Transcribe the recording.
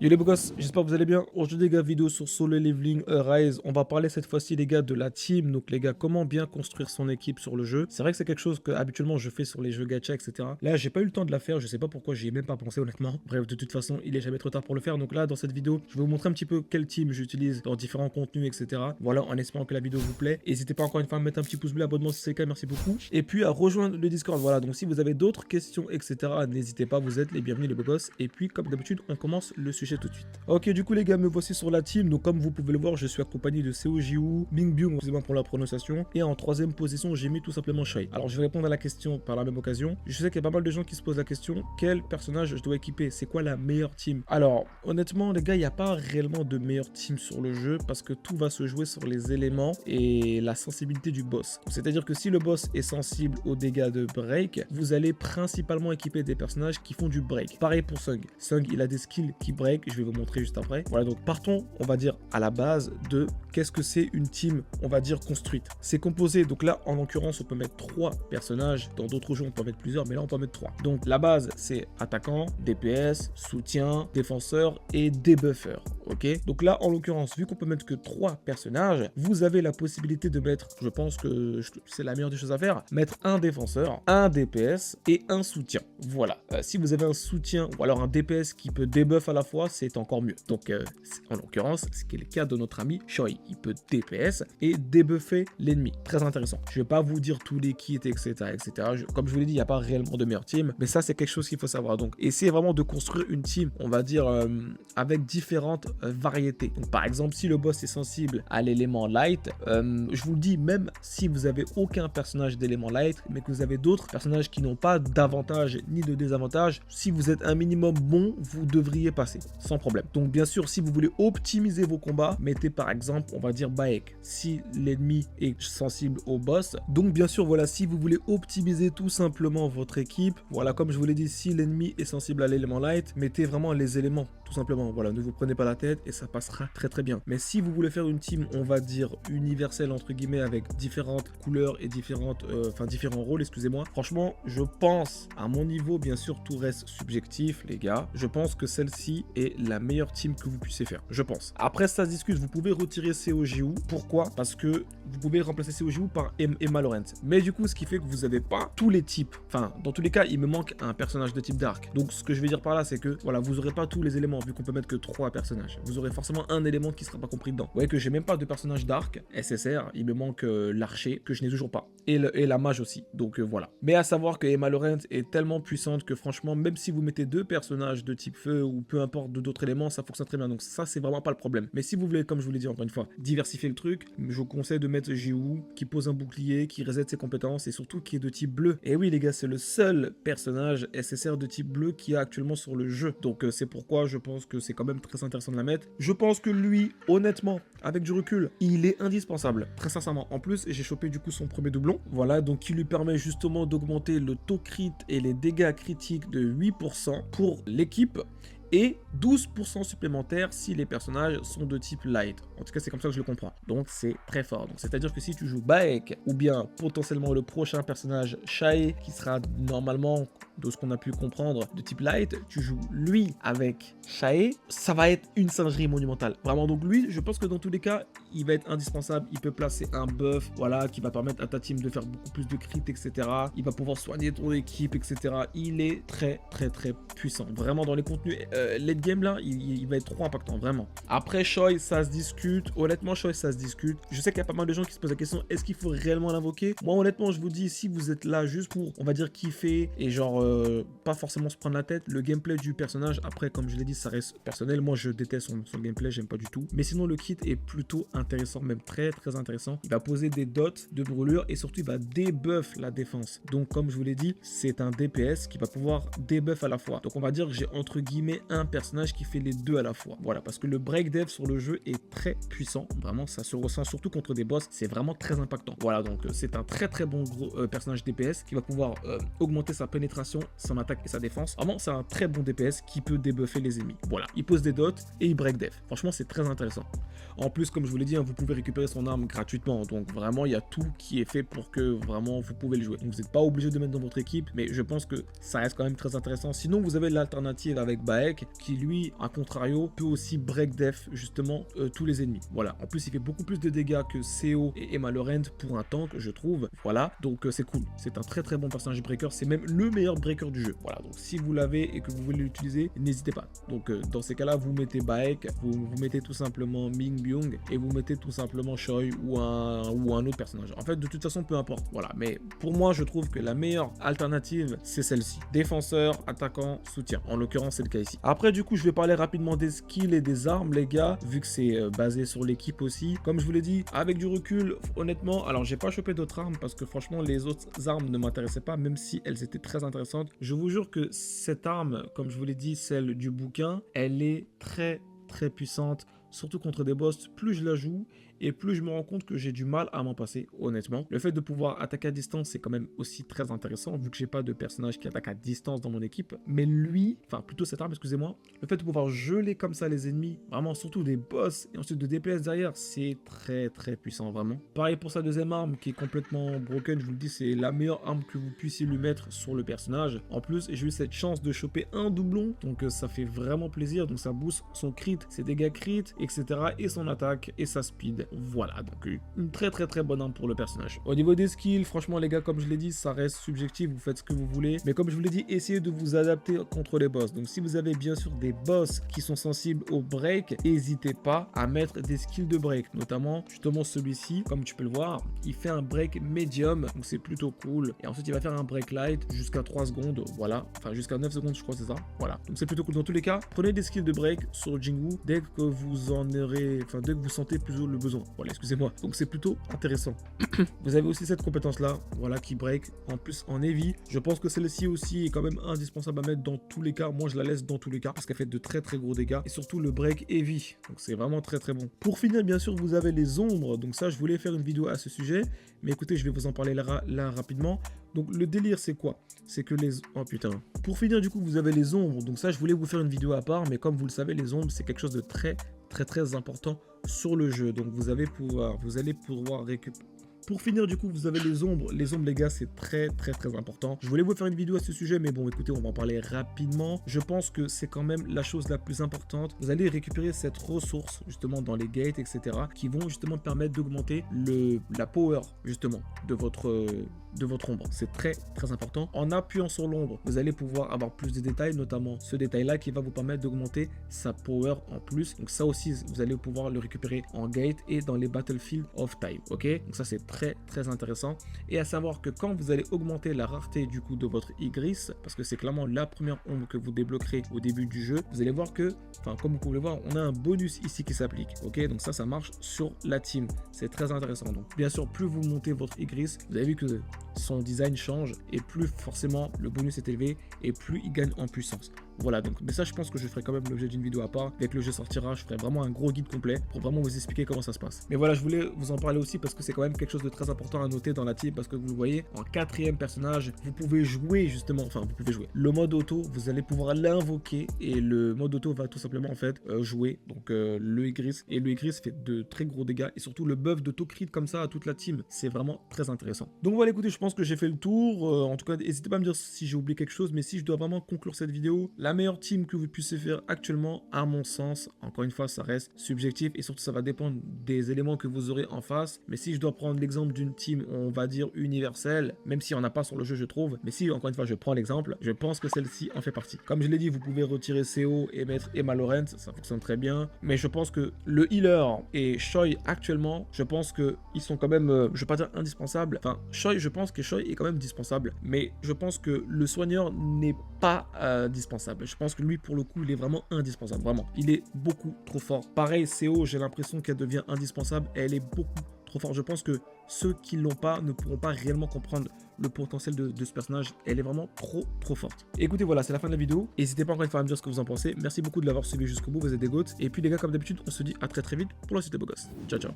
Yo les beaux gosses, j'espère que vous allez bien. Aujourd'hui les gars, vidéo sur Solo Leveling Rise. On va parler cette fois-ci les gars de la team. Donc les gars, comment bien construire son équipe sur le jeu. C'est vrai que c'est quelque chose que habituellement je fais sur les jeux gacha, etc. Là, j'ai pas eu le temps de la faire, je sais pas pourquoi, j'y ai même pas pensé honnêtement. Bref, de toute façon, il est jamais trop tard pour le faire. Donc là, dans cette vidéo, je vais vous montrer un petit peu quelle team j'utilise dans différents contenus, etc. Voilà, en espérant que la vidéo vous plaît. N'hésitez pas encore une fois à mettre un petit pouce bleu, abonnement si c'est le cas, merci beaucoup. Et puis à rejoindre le Discord. Voilà, donc si vous avez d'autres questions, etc., n'hésitez pas, vous êtes les bienvenus les beaux gosses. Et puis comme d'habitude, on commence le sujet tout de suite. Ok, du coup les gars, me voici sur la team. Donc comme vous pouvez le voir, je suis accompagné de Seo Jiwoo, Mingbyung, excusez-moi pour la prononciation, et en troisième position j'ai mis tout simplement Shai. Alors je vais répondre à la question par la même occasion. Je sais qu'il y a pas mal de gens qui se posent la question, quel personnage je dois équiper, c'est quoi la meilleure team? Alors honnêtement les gars, il n'y a pas réellement de meilleure team sur le jeu parce que tout va se jouer sur les éléments et la sensibilité du boss. C'est à dire que si le boss est sensible aux dégâts de break, vous allez principalement équiper des personnages qui font du break. Pareil pour Sung. Sung il a des skills qui break, je vais vous montrer juste après. Voilà, donc partons, on va dire, à la base de qu'est-ce que c'est une team, on va dire, construite. C'est composé, donc là, en l'occurrence, on peut mettre 3 personnages. Dans d'autres jeux, on peut mettre plusieurs, mais là, on peut mettre 3. Donc, la base, c'est attaquant, DPS, soutien, défenseur et debuffer. Ok? Donc là, en l'occurrence, vu qu'on peut mettre que 3 personnages, vous avez la possibilité de mettre, je pense que c'est la meilleure des choses à faire, mettre un défenseur, un DPS et un soutien. Voilà. Si vous avez un soutien ou alors un DPS qui peut debuff à la fois, c'est encore mieux. Donc, en l'occurrence, ce qui est le cas de notre ami Choi. Il peut DPS et débuffer l'ennemi. Très intéressant. Je vais pas vous dire tous les kits, etc. Comme je vous l'ai dit, il n'y a pas réellement de meilleure team, mais ça, c'est quelque chose qu'il faut savoir. Donc, essayez vraiment de construire une team, on va dire, avec différentes variétés. Donc, par exemple, si le boss est sensible à l'élément light, je vous le dis, même si vous avez aucun personnage d'élément light, mais que vous avez d'autres personnages qui n'ont pas d'avantage ni de désavantage, si vous êtes un minimum bon, vous devriez passer sans problème. Donc, bien sûr, si vous voulez optimiser vos combats, mettez par exemple, on va dire Baek, si l'ennemi est sensible au boss. Donc, bien sûr, voilà, si vous voulez optimiser tout simplement votre équipe, voilà, comme je vous l'ai dit, si l'ennemi est sensible à l'élément light, mettez vraiment les éléments, tout simplement. Voilà, ne vous prenez pas la tête et ça passera très très bien. Mais si vous voulez faire une team, on va dire universelle entre guillemets, avec différentes couleurs et différents rôles, excusez-moi. Franchement, je pense, à mon niveau, bien sûr, tout reste subjectif, les gars. Je pense que celle-ci est la meilleure team que vous puissiez faire. Je pense. Après, ça se discute. Vous pouvez retirer Seo Jiwoo. Pourquoi? Parce que vous pouvez remplacer Seo Jiwoo par Emma Laurent. Mais du coup, ce qui fait que vous n'avez pas tous les types. Enfin, dans tous les cas, il me manque un personnage de type Dark. Donc, ce que je vais dire par là, c'est que voilà, vous n'aurez pas tous les éléments, vu qu'on peut mettre que 3 personnages. Vous aurez forcément un élément qui ne sera pas compris dedans. Vous voyez que j'ai même pas de personnage Dark, SSR. Il me manque l'archer, que je n'ai toujours pas. Et la mage aussi. Donc, voilà. Mais à savoir que Emma Laurent est tellement puissante que franchement, même si vous mettez 2 personnages de type feu ou peu importe d'autres éléments, ça fonctionne très bien. Donc, ça, c'est vraiment pas le problème. Mais si vous voulez, comme je vous l'ai dit encore une fois, diversifier le truc, je vous conseille de mettre Jiwoo qui pose un bouclier, qui reset ses compétences et surtout qui est de type bleu. Et oui les gars, c'est le seul personnage SSR de type bleu qu'il y a actuellement sur le jeu. Donc c'est pourquoi je pense que c'est quand même très intéressant de la mettre. Je pense que lui, honnêtement, avec du recul, il est indispensable, très sincèrement. En plus, j'ai chopé du coup son premier doublon. Voilà, donc qui lui permet justement d'augmenter le taux crit et les dégâts critiques de 8% pour l'équipe et 12% supplémentaires si les personnages sont de type light. En tout cas, c'est comme ça que je le comprends. Donc, c'est très fort. Donc, c'est-à-dire que si tu joues Baek ou bien potentiellement le prochain personnage Shai, qui sera normalement, de ce qu'on a pu comprendre, de type light, tu joues lui avec Shai, ça va être une singerie monumentale. Vraiment, donc lui, je pense que dans tous les cas, il va être indispensable. Il peut placer un buff, voilà, qui va permettre à ta team de faire beaucoup plus de crit, etc. Il va pouvoir soigner ton équipe, etc. Il est très, très, très puissant. Vraiment, dans les contenus late game là, il va être trop impactant, vraiment. Après Choi, ça se discute. Honnêtement, Choi, ça se discute. Je sais qu'il y a pas mal de gens qui se posent la question, est-ce qu'il faut réellement l'invoquer? Moi, honnêtement, je vous dis, si vous êtes là juste pour, on va dire, kiffer et genre, pas forcément se prendre la tête, le gameplay du personnage, après, comme je l'ai dit, ça reste personnel. Moi, je déteste son gameplay, j'aime pas du tout. Mais sinon, le kit est plutôt intéressant, même très, très intéressant. Il va poser des dots de brûlure et surtout, il va débuff la défense. Donc, comme je vous l'ai dit, c'est un DPS qui va pouvoir débuff à la fois. Donc, on va dire que j'ai entre guillemets un personnage qui fait les deux à la fois. Voilà, parce que le break dev sur le jeu est très puissant. Vraiment, ça se ressent surtout contre des boss. C'est vraiment très impactant. Voilà, donc c'est un très très bon gros personnage DPS qui va pouvoir augmenter sa pénétration, son attaque et sa défense. Vraiment, c'est un très bon DPS qui peut débuffer les ennemis. Voilà, il pose des dots et il break dev. Franchement, c'est très intéressant. En plus, comme je vous l'ai dit, hein, vous pouvez récupérer son arme gratuitement. Donc vraiment, il y a tout qui est fait pour que vraiment vous pouvez le jouer. Donc vous n'êtes pas obligé de mettre dans votre équipe, mais je pense que ça reste quand même très intéressant. Sinon, vous avez l'alternative avec Baek break, qui lui, à contrario, peut aussi break def justement tous les ennemis. Voilà, en plus il fait beaucoup plus de dégâts que CO et Emma Laurent pour un tank, je trouve. Voilà, donc c'est cool. C'est un très très bon personnage breaker, c'est même le meilleur breaker du jeu. Voilà, donc si vous l'avez et que vous voulez l'utiliser, n'hésitez pas. Donc dans ces cas-là, vous mettez Baek, vous mettez tout simplement Ming Byung et vous mettez tout simplement Choi ou un autre personnage. En fait, de toute façon, peu importe. Voilà, mais pour moi, je trouve que la meilleure alternative, c'est celle-ci. Défenseur, attaquant, soutien. En l'occurrence, c'est le cas ici. Après, du coup, je vais parler rapidement des skills et des armes, les gars, vu que c'est basé sur l'équipe aussi. Comme je vous l'ai dit, avec du recul, honnêtement, alors j'ai pas chopé d'autres armes parce que franchement, les autres armes ne m'intéressaient pas, même si elles étaient très intéressantes. Je vous jure que cette arme, comme je vous l'ai dit, celle du bouquin, elle est très très puissante, surtout contre des boss. Plus je la joue et plus je me rends compte que j'ai du mal à m'en passer, honnêtement. Le fait de pouvoir attaquer à distance, c'est quand même aussi très intéressant, vu que j'ai pas de personnage qui attaque à distance dans mon équipe. Mais lui, enfin plutôt cette arme, excusez-moi, le fait de pouvoir geler comme ça les ennemis, vraiment surtout des boss, et ensuite de DPS derrière, c'est très très puissant, vraiment. Pareil pour sa deuxième arme, qui est complètement broken, je vous le dis, c'est la meilleure arme que vous puissiez lui mettre sur le personnage. En plus, j'ai eu cette chance de choper un doublon, donc ça fait vraiment plaisir, donc ça booste son crit, ses dégâts crit, etc. et son attaque et sa speed. Voilà, donc une très très très bonne arme pour le personnage. Au niveau des skills, franchement les gars, comme je l'ai dit, ça reste subjectif, vous faites ce que vous voulez. Mais comme je vous l'ai dit, essayez de vous adapter contre les boss. Donc si vous avez bien sûr des boss qui sont sensibles au break, n'hésitez pas à mettre des skills de break. Notamment, justement celui-ci, comme tu peux le voir, il fait un break médium, donc c'est plutôt cool. Et ensuite il va faire un break light jusqu'à 3 secondes, voilà. Enfin jusqu'à 9 secondes je crois, c'est ça. Voilà, donc c'est plutôt cool. Dans tous les cas, prenez des skills de break sur Jinwoo dès que vous en aurez, enfin dès que vous sentez plus le besoin. Voilà, excusez-moi. Donc c'est plutôt intéressant. Vous avez aussi cette compétence là, voilà, qui break en plus en heavy. Je pense que celle-ci aussi est quand même indispensable à mettre dans tous les cas. Moi je la laisse dans tous les cas parce qu'elle fait de très très gros dégâts et surtout le break heavy. Donc c'est vraiment très très bon. Pour finir, bien sûr, vous avez les ombres. Donc ça, je voulais faire une vidéo à ce sujet, mais écoutez, je vais vous en parler là rapidement. Donc le délire c'est quoi? C'est que les... Oh putain. Pour finir, du coup, vous avez les ombres. Donc ça, je voulais vous faire une vidéo à part, mais comme vous le savez, les ombres c'est quelque chose de très important sur le jeu. Donc vous allez pouvoir récupérer. Pour finir, du coup, vous avez les ombres. Les ombres, les gars, c'est très important. Je voulais vous faire une vidéo à ce sujet, mais bon, écoutez, on va en parler rapidement. Je pense que c'est quand même la chose la plus importante. Vous allez récupérer cette ressource, justement, dans les gates, etc., qui vont justement permettre d'augmenter la power, justement, de votre ombre. C'est très important. En appuyant sur l'ombre, vous allez pouvoir avoir plus de détails, notamment ce détail-là qui va vous permettre d'augmenter sa power en plus. Donc ça aussi, vous allez pouvoir le récupérer en gate et dans les Battlefield of Time. Ok, donc ça c'est très intéressant. Et à savoir que quand vous allez augmenter la rareté du coup de votre Igris, parce que c'est clairement la première ombre que vous débloquerez au début du jeu, vous allez voir que, enfin comme vous pouvez le voir, on a un bonus ici qui s'applique. Ok, donc ça marche sur la team. C'est très intéressant. Donc bien sûr, plus vous montez votre Igris, vous avez vu que son design change et plus forcément le bonus est élevé et plus il gagne en puissance. Voilà, donc mais ça je pense que je ferai quand même l'objet d'une vidéo à part. Dès que le jeu sortira, je ferai vraiment un gros guide complet pour vraiment vous expliquer comment ça se passe. Mais voilà, je voulais vous en parler aussi parce que c'est quand même quelque chose de très important à noter dans la team, parce que vous le voyez, en 4e personnage, vous pouvez jouer justement, enfin vous pouvez jouer. Le mode auto, vous allez pouvoir l'invoquer et le mode auto va tout simplement en fait jouer donc le Igris, et le Igris fait de très gros dégâts et surtout le buff de crit comme ça à toute la team, c'est vraiment très intéressant. Donc voilà, écoutez, je pense que j'ai fait le tour. En tout cas, n'hésitez pas à me dire si j'ai oublié quelque chose, mais si je dois vraiment conclure cette vidéo, la meilleure team que vous puissiez faire actuellement, à mon sens, encore une fois, ça reste subjectif et surtout ça va dépendre des éléments que vous aurez en face. Mais si je dois prendre l'exemple d'une team, on va dire universelle, même si on n'a pas sur le jeu, je trouve, mais si encore une fois je prends l'exemple, je pense que celle-ci en fait partie. Comme je l'ai dit, vous pouvez retirer CO et mettre Emma Laurent, ça fonctionne très bien, mais je pense que le healer et Choi actuellement, je pense que ils sont quand même, je vais pas dire indispensables. Enfin, Choi, je pense que Choi est quand même dispensable, mais je pense que le soigneur n'est pas dispensable. Je pense que lui, pour le coup, il est vraiment indispensable, vraiment. Il est beaucoup trop fort. Pareil, CO, j'ai l'impression qu'elle devient indispensable. Elle est beaucoup trop forte. Je pense que ceux qui l'ont pas ne pourront pas réellement comprendre le potentiel de ce personnage. Elle est vraiment trop forte. Et écoutez, voilà, c'est la fin de la vidéo. N'hésitez pas encore une fois à me dire ce que vous en pensez. Merci beaucoup de l'avoir suivi jusqu'au bout, vous êtes des goats. Et puis les gars, comme d'habitude, on se dit à très vite pour la suite des beaux gosses. Ciao, ciao.